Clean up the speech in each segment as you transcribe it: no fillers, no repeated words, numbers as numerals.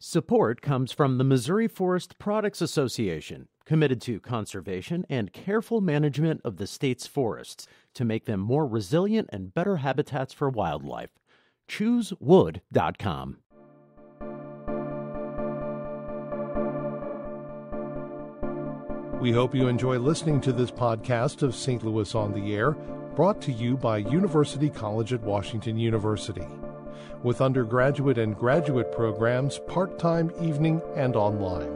Support comes from the Missouri Forest Products Association, committed to conservation and careful management of the state's forests to make them more resilient and better habitats for wildlife. ChooseWood.com. We hope you enjoy listening to this podcast of St. Louis on the Air, brought to you by University College at Washington University, with undergraduate and graduate programs part-time, evening, and online.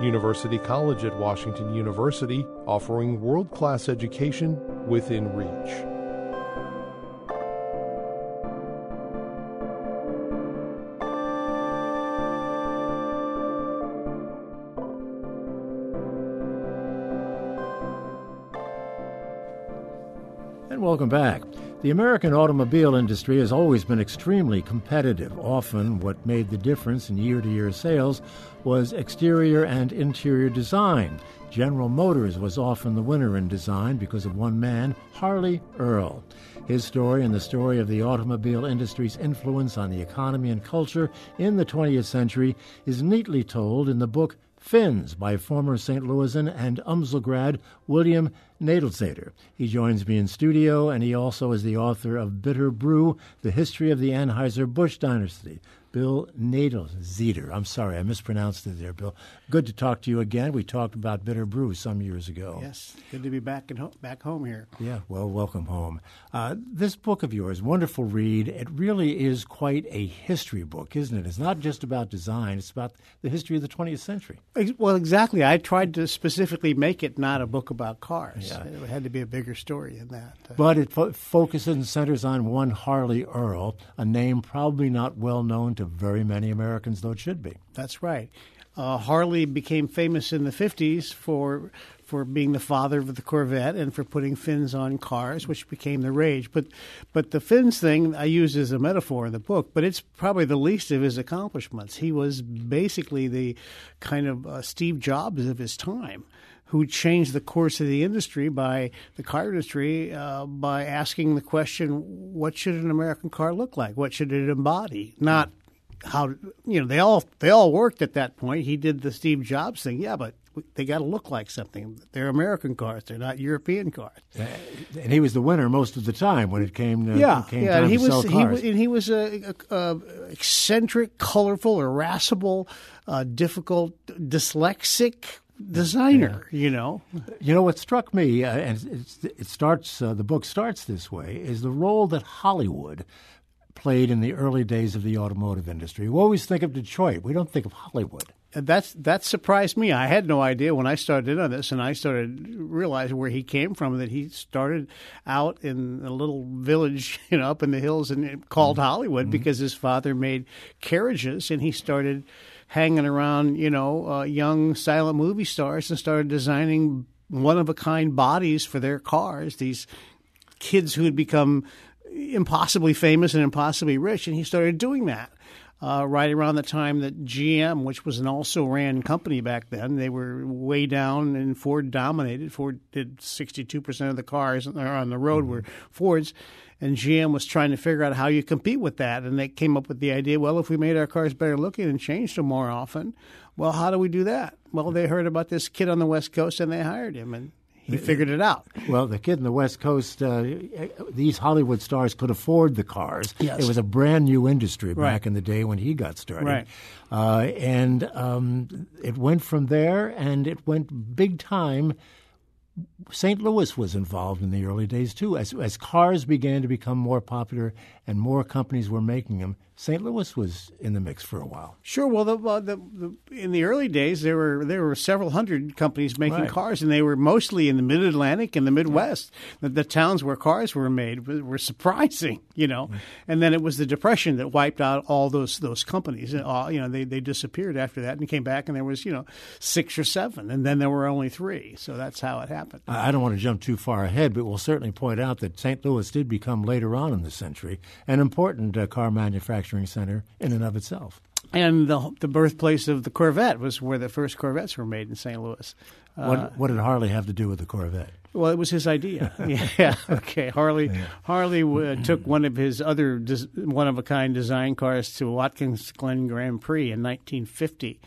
University College at Washington University, offering world-class education within reach. And welcome back. The American automobile industry has always been extremely competitive. Often what made the difference in year-to-year sales was exterior and interior design. General Motors was often the winner in design because of one man, Harley Earl. His story and the story of the automobile industry's influence on the economy and culture in the 20th century is neatly told in the book Fins by former St. Louisan and UMSL grad William Knoedelseder. He joins me in studio, and he also is the author of Bitter Brew, The History of the Anheuser-Busch Dynasty. Bill Knoedelseder. I'm sorry, I mispronounced it there, Bill. Good to talk to you again. We talked about Bitter Brew some years ago. Yes, good to be back home here. Yeah, well, welcome home. This book of yours, wonderful read. It really is quite a history book, isn't it? It's not just about design. It's about the history of the 20th century. Well, exactly. I tried to specifically make it not a book about cars. Yeah. It had to be a bigger story than that. But it focuses and centers on one Harley Earl, a name probably not well known to very many Americans, though it should be. That's right. Harley became famous in the 50s for being the father of the Corvette and for putting fins on cars, which became the rage. But the fins thing I use as a metaphor in the book, but it's probably the least of his accomplishments. He was basically the kind of Steve Jobs of his time, who changed the course of the industry by asking the question, what should an American car look like? What should it embody? Not how, they all worked at that point. He did the Steve Jobs thing. Yeah, but they got to look like something. They're American cars. They're not European cars. And he was the winner most of the time when it came to time to sell cars. He was a eccentric, colorful, irascible, difficult, dyslexic designer. You know what struck me, and it starts. The book starts this way: is the role that Hollywood played in the early days of the automotive industry. We always think of Detroit. We don't think of Hollywood. That surprised me. I had no idea when I started in on this, and I started realizing where he came from, that he started out in a little village, up in the hills and called Hollywood because his father made carriages, and he started hanging around, young silent movie stars and started designing one-of-a-kind bodies for their cars, these kids who had become impossibly famous and impossibly rich, and he started doing that right around the time that GM, which was an also-ran company back then, they were way down and Ford dominated. Ford did 62% of the cars on the road were Fords, and GM was trying to figure out how you compete with that, and they came up with the idea, well, if we made our cars better looking and changed them more often, well, how do we do that? Well, they heard about this kid on the West Coast, and they hired him, and he figured it out. Well, the kid in the West Coast, these Hollywood stars could afford the cars. Yes. It was a brand new industry back in the day when he got started. Right. And it went from there, and it went big time. St. Louis was involved in the early days, too. As cars began to become more popular and more companies were making them, St. Louis was in the mix for a while. Sure. Well, in the early days, there were several hundred companies making cars, and they were mostly in the Mid-Atlantic and the Midwest. The towns where cars were made were surprising, And then it was the Depression that wiped out all those companies. They disappeared after that and came back, and there was 6 or 7, and then there were only 3. So that's how it happened. I don't want to jump too far ahead, but we'll certainly point out that St. Louis did become later on in the century an important car manufacturing center in and of itself. And the birthplace of the Corvette was where the first Corvettes were made in St. Louis. What did Harley have to do with the Corvette? Well, it was his idea. Yeah, okay. Harley took one of his other one-of-a-kind design cars to Watkins Glen Grand Prix in 1950.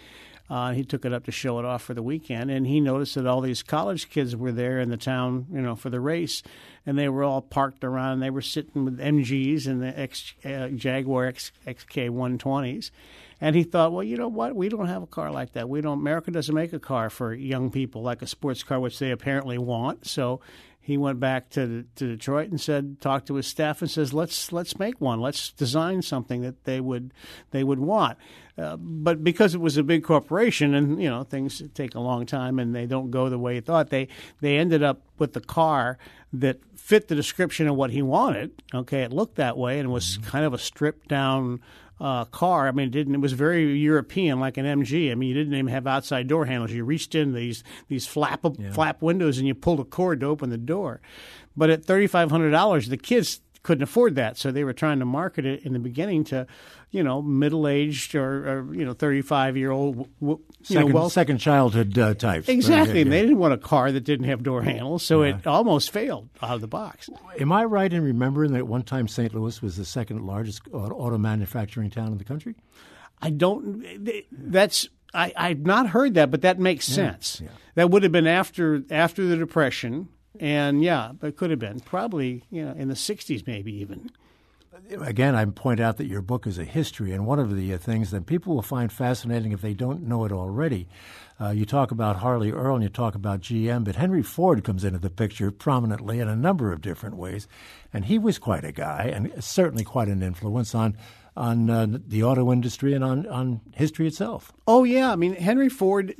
He took it up to show it off for the weekend, and he noticed that all these college kids were there in the town, for the race, and they were all parked around. And they were sitting with MGs and the Jaguar XK 120s. And he thought, well, you know what? We don't have a car like that. America doesn't make a car for young people like a sports car, which they apparently want. So he went back to Detroit and talked to his staff and says, let's make one. Let's design something that they would want. But because it was a big corporation and, things take a long time and they don't go the way he thought, they ended up with the car that fit the description of what he wanted. Okay, it looked that way and was kind of a stripped down car. I mean, it was very European, like an MG. I mean, you didn't even have outside door handles. You reached in these flap windows and you pulled a cord to open the door. But at $3,500, the kids couldn't afford that, so they were trying to market it in the beginning to, middle-aged or 35-year-old, second childhood types. Exactly, and they didn't want a car that didn't have door handles, so it almost failed out of the box. Am I right in remembering that at one time St. Louis was the second largest auto manufacturing town in the country? I've not heard that, but that makes sense. Yeah. That would have been after the Depression. And, it could have been probably, in the 60s maybe even. Again, I point out that your book is a history, and one of the things that people will find fascinating if they don't know it already, you talk about Harley Earl and you talk about GM, but Henry Ford comes into the picture prominently in a number of different ways, and he was quite a guy and certainly quite an influence on the auto industry and on history itself. Oh, yeah. I mean, Henry Ford,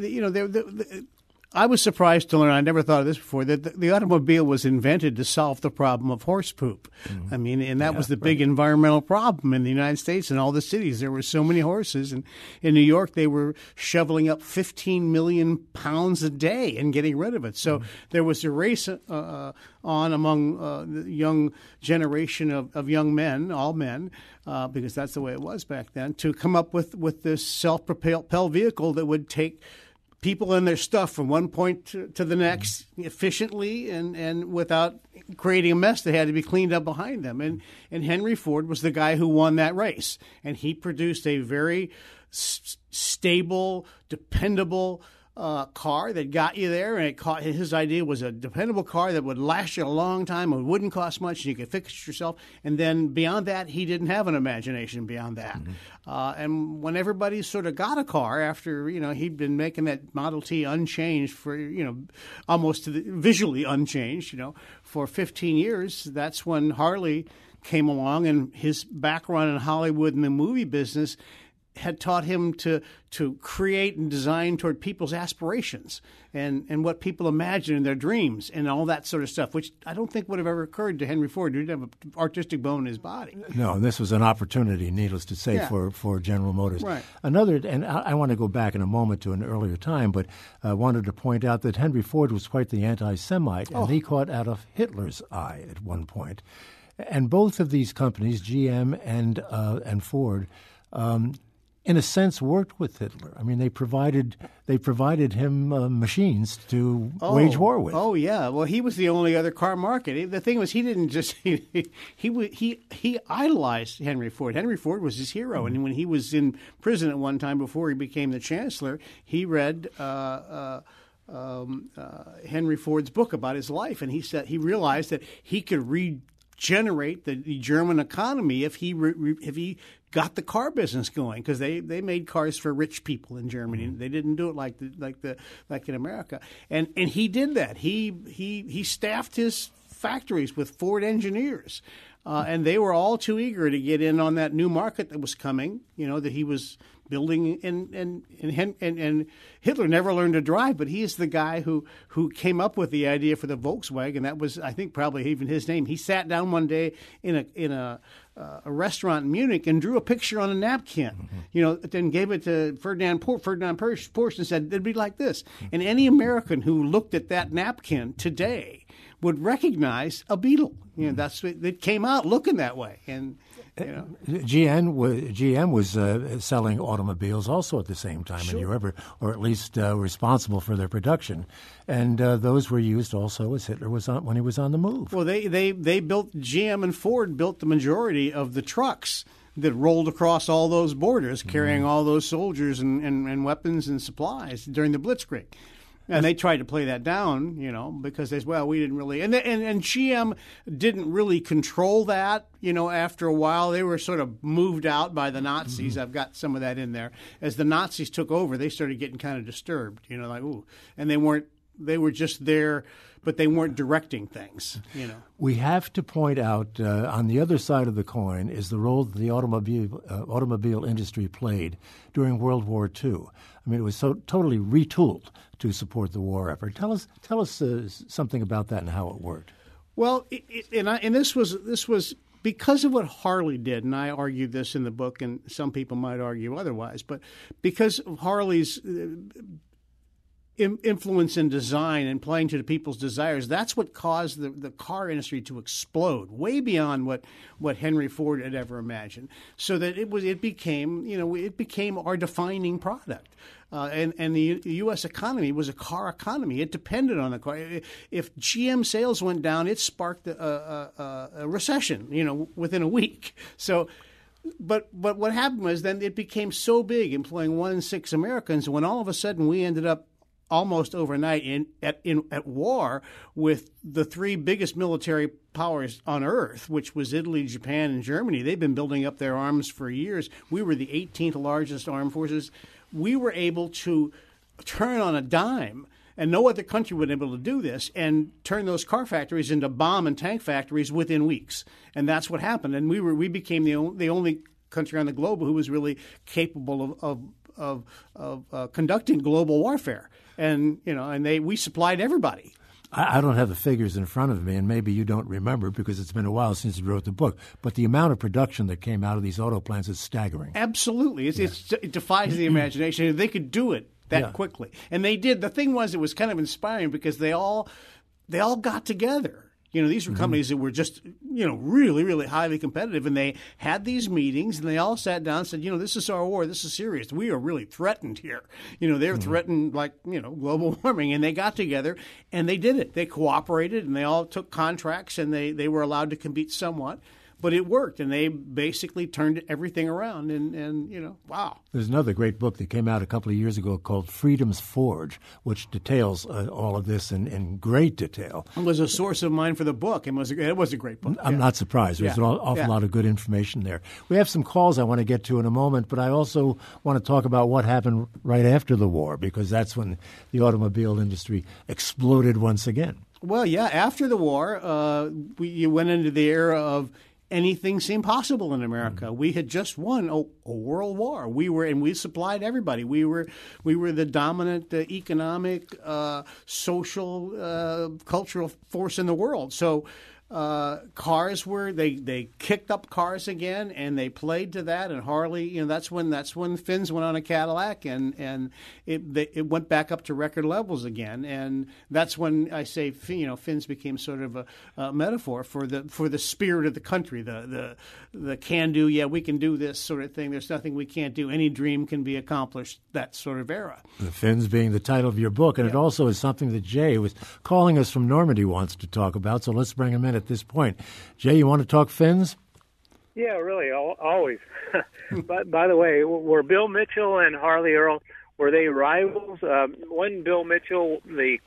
I was surprised to learn, I never thought of this before, that the automobile was invented to solve the problem of horse poop. Mm-hmm. I mean, and that was the big environmental problem in the United States and all the cities. There were so many horses. And in New York, they were shoveling up 15 million pounds a day and getting rid of it. So there was a race on among the young generation of young men, all men, because that's the way it was back then, to come up with this self-propelled vehicle that would take people and their stuff from one point to the next efficiently and without creating a mess that had to be cleaned up behind them. And Henry Ford was the guy who won that race. And he produced a very stable, dependable car that got you there. And his idea was a dependable car that would last you a long time. It wouldn't cost much and you could fix it yourself. And then beyond that, he didn't have an imagination beyond that. Mm-hmm. And when everybody sort of got a car after, he'd been making that Model T unchanged for, almost visually unchanged, for 15 years, that's when Harley came along, and his background in Hollywood and the movie business had taught him to create and design toward people's aspirations and what people imagine in their dreams and all that sort of stuff, which I don't think would have ever occurred to Henry Ford. He didn't have an artistic bone in his body. No, and this was an opportunity, needless to say, for General Motors. Right. And I want to go back in a moment to an earlier time, but I wanted to point out that Henry Ford was quite the anti-Semite, and he caught out of Hitler's eye at one point. And both of these companies, GM and Ford, in a sense, worked with Hitler. I mean, they provided him machines to wage war with. Oh yeah, well, he was the only other car market. The thing was, he didn't just he idolized Henry Ford. Henry Ford was his hero, and when he was in prison at one time before he became the chancellor, he read Henry Ford's book about his life, and he realized that he could regenerate the German economy if he got the car business going, because they made cars for rich people in Germany. They didn't do it like in America, and he did that. He staffed his factories with Ford engineers, and they were all too eager to get in on that new market that was coming. That he was building, and Hitler never learned to drive, but he is the guy who came up with the idea for the Volkswagen. That was, I think, probably even his name. He sat down one day in a restaurant in Munich and drew a picture on a napkin, then gave it to Ferdinand Porsche and said, it'd be like this. And any American who looked at that napkin today would recognize a Beetle. That's it came out looking that way. And GM was selling automobiles also at the same time in Europe, or at least responsible for their production, and those were used also as Hitler was when he was on the move. Well, they built, GM and Ford built the majority of the trucks that rolled across all those borders, carrying all those soldiers and weapons and supplies during the Blitzkrieg. And they tried to play that down, because they said, well, we didn't really. And GM didn't really control that, after a while. They were sort of moved out by the Nazis. Mm-hmm. I've got some of that in there. As the Nazis took over, they started getting kind of disturbed, like, ooh. And they were just there, but they weren't directing things, We have to point out on the other side of the coin is the role that the automobile industry played during World War II. I mean, it was so totally retooled to support the war effort. Tell us something about that and how it worked. Well, this was because of what Harley did, and I argued this in the book, and some people might argue otherwise, but because of Harley's influence in design and playing to the people's desires, that's what caused the car industry to explode way beyond what Henry Ford had ever imagined. So that it became our defining product. And the U.S. economy was a car economy. It depended on the car. If GM sales went down, it sparked a recession, within a week. So, but what happened was then it became so big, employing 1 in 6 Americans, when all of a sudden we ended up almost overnight at war with the 3 biggest military powers on earth, which was Italy, Japan, and Germany. They've been building up their arms for years. We were the 18th largest armed forces. We were able to turn on a dime, and no other country would be able to do this, and turn those car factories into bomb and tank factories within weeks. And that's what happened. And we became the only country on the globe who was really capable of conducting global warfare. And we supplied everybody. I don't have the figures in front of me, and maybe you don't remember because it's been a while since you wrote the book, but the amount of production that came out of these auto plants is staggering. Absolutely. It defies the imagination. They could do it that quickly. And they did. The thing was, it was kind of inspiring because they all got together. These were companies that were just, really, really highly competitive, and they had these meetings, and they all sat down and said, this is our war. This is serious. We are really threatened here. They're threatened like, global warming, and they got together, and they did it. They cooperated, and they all took contracts, and they were allowed to compete somewhat. But it worked, and they basically turned everything around, and wow. There's another great book that came out a couple of years ago called Freedom's Forge, which details all of this in great detail. It was a source of mine for the book, and it was a great book. I'm not surprised. There's an awful lot of good information there. We have some calls I want to get to in a moment, but I also want to talk about what happened right after the war, because that's when the automobile industry exploded once again. Well, after the war, you went into the era of anything seemed possible in America. We had just won a world war. We supplied everybody. We were the dominant economic, social, cultural force in the world. So cars they kicked up cars again, and they played to that. And Harley, that's when Fins went on a Cadillac, and it went back up to record levels again. And that's when I say Fins became sort of a metaphor for the spirit of the country, the can do. Yeah, we can do this sort of thing. There's nothing we can't do. Any dream can be accomplished. That sort of era. The Fins being the title of your book, and it also is something that Jay, who was calling us from Normandy, wants to talk about. So let's bring him in at this point. Jay, you want to talk Fins? Yeah, really, always. But by the way, were Bill Mitchell and Harley Earl, were they rivals? Wasn't Bill Mitchell the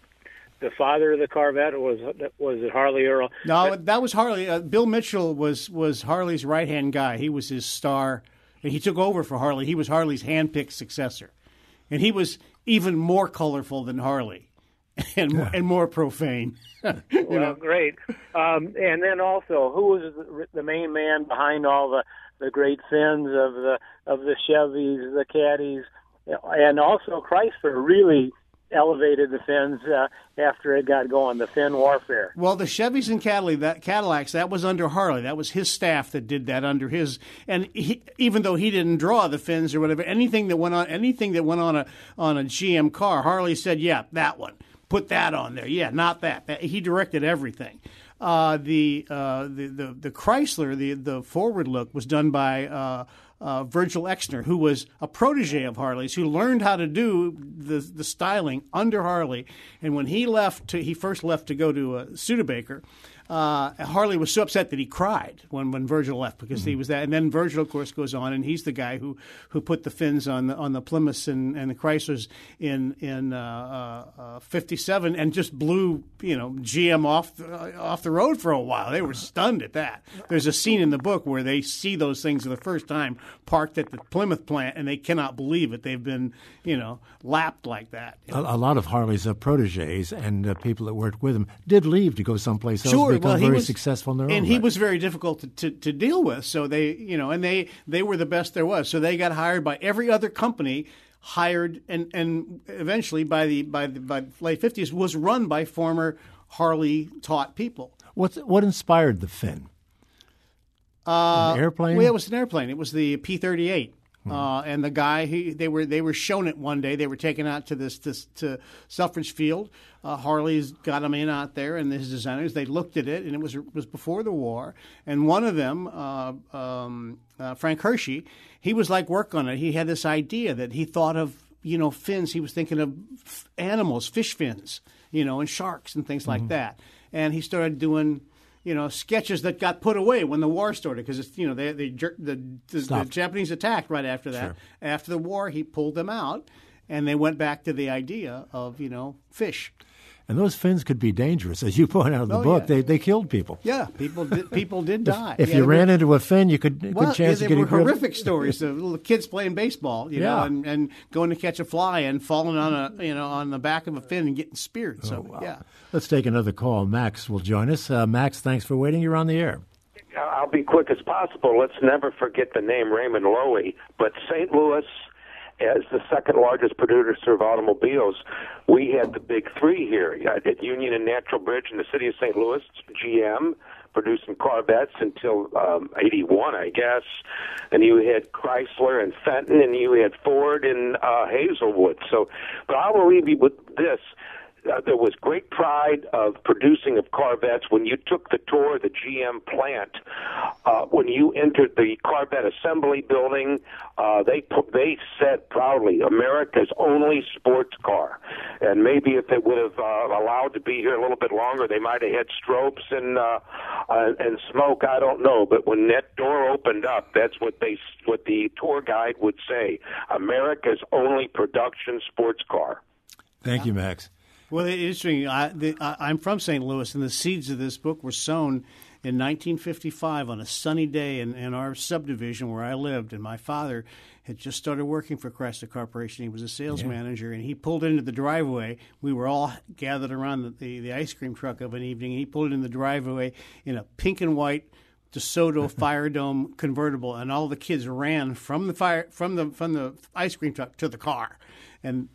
father of the Corvette, or was it Harley Earl? No, that was Harley. Bill Mitchell was Harley's right-hand guy. He was his star, and he took over for Harley. He was Harley's hand-picked successor, and he was even more colorful than Harley. And more profane. Well, great. And then also, who was the main man behind all the great Fins of the Chevys, the Caddies, and also Chrysler really elevated the Fins after it got going, the Fin warfare. Well, the Chevys and Cadillacs, that was under Harley. That was his staff that did that under his. And even though he didn't draw the Fins or whatever, anything that went on a GM car, Harley said, "Yeah, that one. Put that on there." Yeah, not that. He directed everything. the Chrysler, the forward look was done by Virgil Exner, who was a protege of Harley's, who learned how to do the styling under Harley. And when he first left to go to Studebaker, Harley was so upset that he cried when Virgil left because he was that. And then Virgil, of course, goes on, and he's the guy who put the fins on the Plymouths and the Chryslers in 57 and just blew GM off the road for a while. They were stunned at that. There's a scene in the book where they see those things for the first time parked at the Plymouth plant, and they cannot believe it. They've been lapped like that. A lot of Harley's proteges and people that worked with him did leave to go someplace else. Sure. Become very successful in their own and he right. was very difficult to deal with. So they, and they were the best there was. So they got hired by every other company, hired and eventually by the late 50s was run by former Harley taught people. What inspired the fin? An airplane? Well, it was an airplane. It was the P-38. And the guy, they were shown it one day. They were taken out to to Selfridge Field. Harley's got them in out there, and his designers, they looked at it, and it was before the war. And one of them, Frank Hershey, he was like work on it. He had this idea that he thought of, fins. He was thinking of animals, fish fins, and sharks and things like that. And he started doing sketches that got put away when the war started because the Japanese attacked right after that. Sure. After the war, he pulled them out, and they went back to the idea of fish. And those fins could be dangerous, as you point out in the book. Yeah. They killed people. Yeah, people did die. If you ran into a fin, you could good chance of getting killed. There were horrific stories of little kids playing baseball, and going to catch a fly and falling on the back of a fin and getting speared. So wow. Yeah. Let's take another call. Max will join us. Max, thanks for waiting. You're on the air. I'll be quick as possible. Let's never forget the name Raymond Loewy. But St. Louis, as the second largest producer of automobiles, we had the big three here. At Union and Natural Bridge in the city of St. Louis, GM producing Corvettes until 81, I guess. And you had Chrysler and Fenton, and you had Ford and Hazelwood. But I will leave you with this. There was great pride of producing of Corvettes when you took the tour of the GM plant. When you entered the Corvette assembly building, they said proudly, America's only sports car. And maybe if they would have allowed to be here a little bit longer, they might have had strobes and smoke. I don't know. But when that door opened up, that's what the tour guide would say: America's only production sports car. Thank you, Max. Well, it's interesting. I'm from St. Louis, and the seeds of this book were sown in 1955 on a sunny day in our subdivision where I lived. And my father had just started working for Chrysler Corporation. He was a sales manager, and he pulled into the driveway. We were all gathered around the ice cream truck of an evening, and he pulled in the driveway in a pink and white DeSoto Fire Dome convertible, and all the kids ran from the ice cream truck to the car, and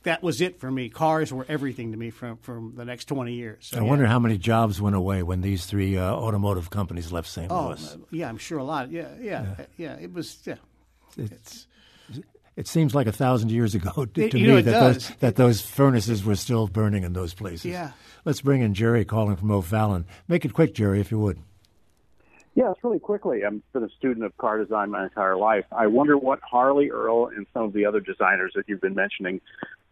that was it for me. Cars were everything to me from the next 20 years. So, I wonder how many jobs went away when these three automotive companies left St. Louis. Yeah, I'm sure a lot. Yeah. It was. Yeah, it seems like 1,000 years ago to me that those furnaces were still burning in those places. Yeah. Let's bring in Jerry calling from O'Fallon. Make it quick, Jerry, if you would. Yes, really quickly. I've been a student of car design my entire life. I wonder what Harley Earl and some of the other designers that you've been mentioning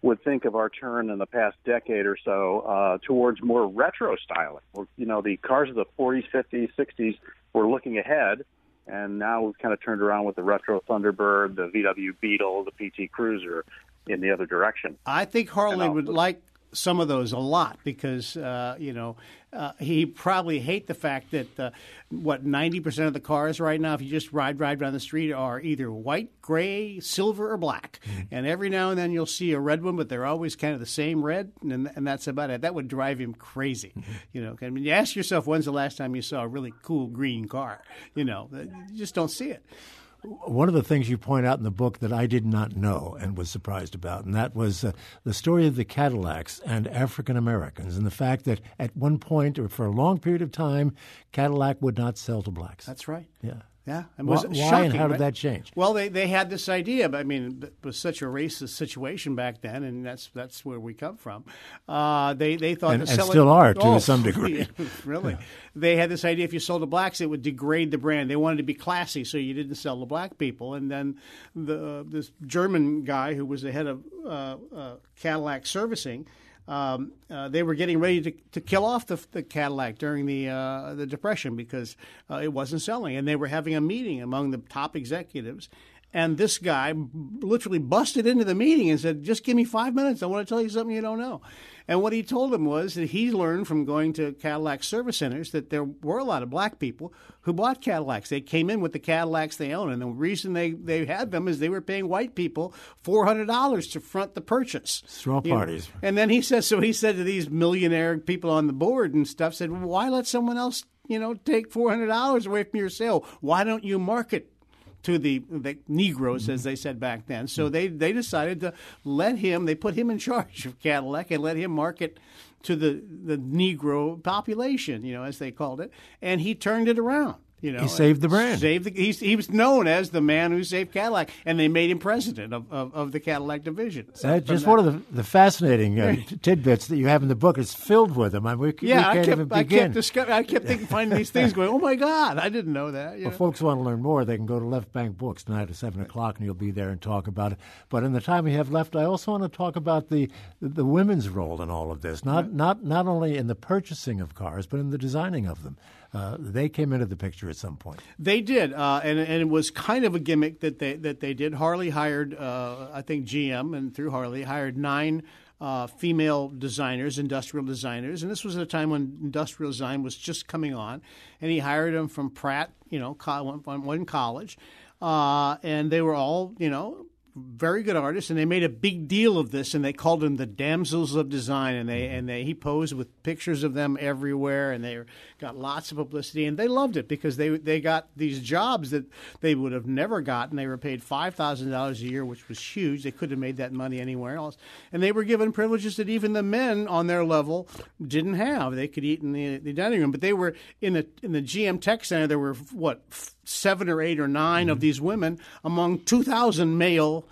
would think of our turn in the past decade or so towards more retro styling. The cars of the 40s, 50s, 60s were looking ahead, and now we've kind of turned around with the retro Thunderbird, the VW Beetle, the PT Cruiser in the other direction. I think Harley would like some of those a lot because, he probably hate the fact that 90% of the cars right now, if you just ride down the street, are either white, gray, silver, or black. Mm-hmm. And every now and then you'll see a red one, but they're always kind of the same red, and that's about it. That would drive him crazy. Mm-hmm. You ask yourself, when's the last time you saw a really cool green car? You just don't see it. One of the things you point out in the book that I did not know and was surprised about, and that was the story of the Cadillacs and African Americans, and the fact that at one point or for a long period of time, Cadillac would not sell to blacks. That's right. Yeah. Yeah. Why shocking, and how did right? that change? Well, they had this idea, but I mean, it was such a racist situation back then, and that's where we come from. They thought and still are to some degree. Yeah, really. They had this idea: if you sold to blacks, it would degrade the brand. They wanted to be classy, so you didn't sell to black people. And then this German guy who was the head of Cadillac servicing. They were getting ready to kill off the Cadillac during the Depression because it wasn't selling, and they were having a meeting among the top executives. And this guy literally busted into the meeting and said, "Just give me 5 minutes. I want to tell you something you don't know." And what he told them was that he learned from going to Cadillac service centers that there were a lot of black people who bought Cadillacs. They came in with the Cadillacs they owned, and the reason they had them is they were paying white people $400 to front the purchase. Straw parties. And then he said to these millionaire people on the board and stuff, said, well, "Why let someone else, take $400 away from your sale? Why don't you market to the Negroes," as they said back then? So they decided to they put him in charge of Cadillac and let him market to the Negro population, as they called it. And he turned it around. He saved the brand. He was known as the man who saved Cadillac, and they made him president of the Cadillac division. One of the fascinating tidbits that you have in the book is filled with them. We can't even begin. I kept finding these things going, oh, my God, I didn't know that. If folks want to learn more, they can go to Left Bank Books tonight at 7 o'clock, and you'll be there and talk about it. But in the time we have left, I also want to talk about the women's role in all of this, not only in the purchasing of cars, but in the designing of them. They came into the picture at some point. They did, and it was kind of a gimmick that they did. Harley hired, I think GM, and through Harley, hired 9 female designers, industrial designers, and this was at a time when industrial design was just coming on. And he hired them from Pratt, one in college, and they were all, very good artists, and they made a big deal of this, and they called them the damsels of design, and he posed with pictures of them everywhere, and they got lots of publicity, and they loved it because they got these jobs that they would have never gotten. They were paid $5,000 a year, which was huge. They couldn't have made that money anywhere else, and they were given privileges that even the men on their level didn't have. They could eat in the dining room, but they were in the GM Tech Center. There were 7 or 8 or 9 of these women among 2,000 male,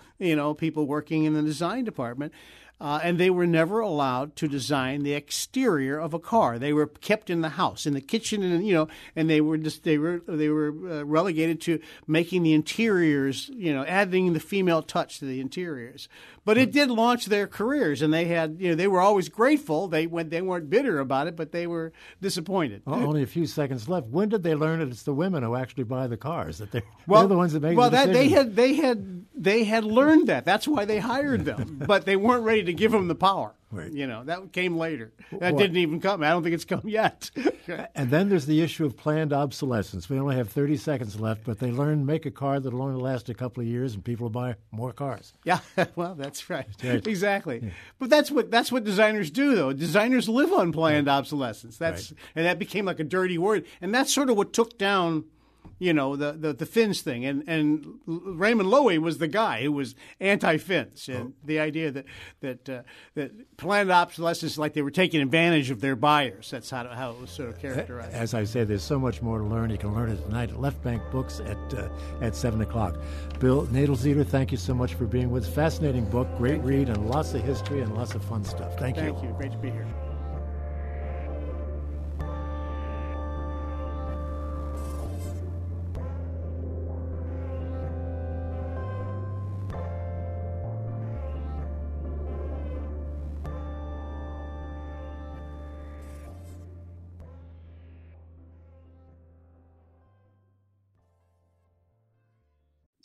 people working in the design department. And they were never allowed to design the exterior of a car. They were kept in the house, in the kitchen, and they were relegated to making the interiors, adding the female touch to the interiors. But it did launch their careers, and they were always grateful. They weren't bitter about it, but they were disappointed. Only a few seconds left. When did they learn that it's the women who actually buy the cars? That they're the ones that make the decision? They had learned that. That's why they hired them, but they weren't ready to give them the power. Right. That came later. That didn't even come. I don't think it's come yet. And then there's the issue of planned obsolescence. We only have 30 seconds left, but they learn to make a car that'll only last a couple of years, and people will buy more cars. Yeah, well, that's right. Exactly. Yeah. But that's what designers do, though. Designers live on planned obsolescence. And that became like a dirty word. And that's sort of what took down the fins thing, and Raymond Loewy was the guy who was anti-fins, and the idea that planned obsolescence, like they were taking advantage of their buyers. That's how it was sort of characterized. As I say, there's so much more to learn. You can learn it tonight at Left Bank Books at 7 o'clock. Bill Knoedelseder, thank you so much for being with us. Fascinating book, great read, and lots of history and lots of fun stuff. Thank you. Thank you. Great to be here.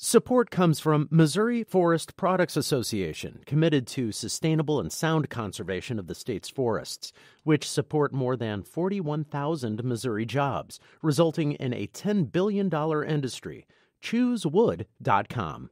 Support comes from Missouri Forest Products Association, committed to sustainable and sound conservation of the state's forests, which support more than 41,000 Missouri jobs, resulting in a $10 billion industry. ChooseWood.com.